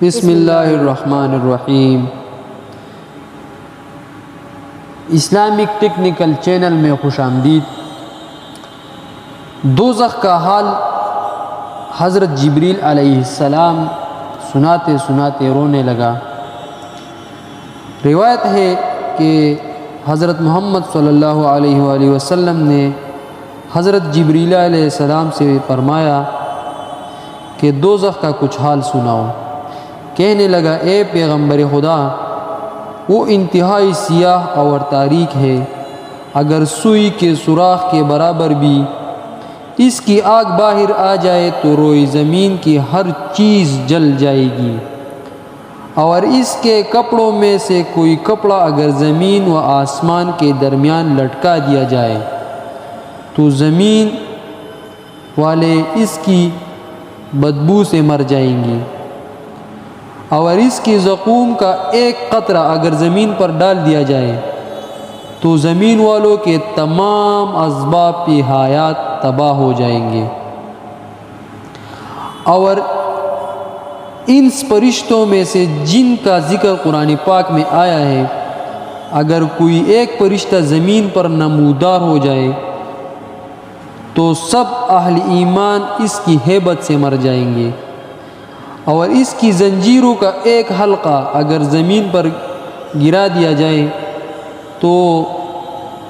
بسم اللہ الرحمن الرحیم۔ اسلامک ٹیکنیکل چینل میں خوش آمدید۔ دوزخ کا حال حضرت جبریل علیہ السلام سناتے سناتے رونے لگا۔ روایت ہے کہ حضرت محمد صلی اللہ علیہ وآلہ وسلم نے حضرت جبریل علیہ السلام سے فرمایا کہ دوزخ کا کچھ حال سناؤ۔ کہنے لگا، اے پیغمبر خدا، وہ انتہائی سیاہ اور تاریک ہے، اگر سوئی کے سوراخ کے برابر بھی اس کی آگ باہر آ جائے تو روئے زمین کی ہر چیز جل جائے گی، اور اس کے کپڑوں میں سے کوئی کپڑا اگر زمین و آسمان کے درمیان لٹکا دیا جائے تو زمین والے اس کی بدبو سے مر جائیں گے، اور اس کی زقوم کا ایک قطرہ اگر زمین پر ڈال دیا جائے تو زمین والوں کے تمام اسباب حیات تباہ ہو جائیں گے۔ اور ان فرشتوں میں سے جن کا ذکر قرآن پاک میں آیا ہے، اگر کوئی ایک فرشتہ زمین پر نمودار ہو جائے تو سب اہل ایمان اس کی ہیبت سے مر جائیں گے، اور اس کی زنجیروں کا ایک حلقہ اگر زمین پر گرا دیا جائے تو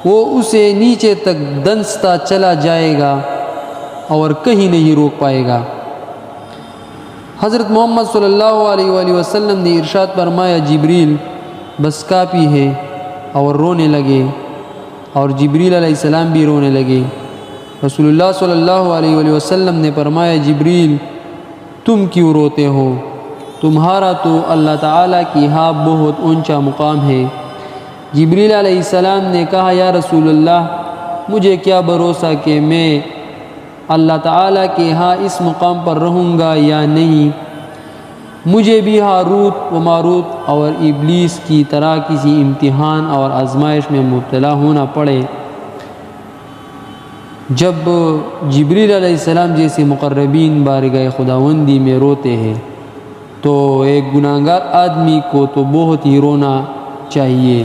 وہ اسے نیچے تک دنستا چلا جائے گا اور کہیں نہیں روک پائے گا۔ حضرت محمد صلی اللہ علیہ وآلہ وسلم نے ارشاد فرمایا، جبریل بس کافی ہے، اور رونے لگے، اور جبریل علیہ السلام بھی رونے لگے۔ رسول اللہ صلی اللہ علیہ وآلہ وسلم نے فرمایا، جبریل تم کیوں روتے ہو؟ تمہارا تو اللہ تعالیٰ کی ہاں بہت اونچا مقام ہے۔ جبریل علیہ السلام نے کہا، یا رسول اللہ، مجھے کیا بھروسہ کہ میں اللہ تعالیٰ کے ہاں اس مقام پر رہوں گا یا نہیں؟ مجھے بھی ہاروت و ماروت اور ابلیس کی طرح کسی امتحان اور آزمائش میں مبتلا ہونا پڑے۔ جب جبریل علیہ السلام جیسے مقربین بارگاہ خداوندی میں روتے ہیں تو ایک گناہگار آدمی کو تو بہت ہی رونا چاہیے۔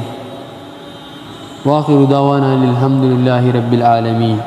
وآخر دعوانا الحمد للہ رب العالمین۔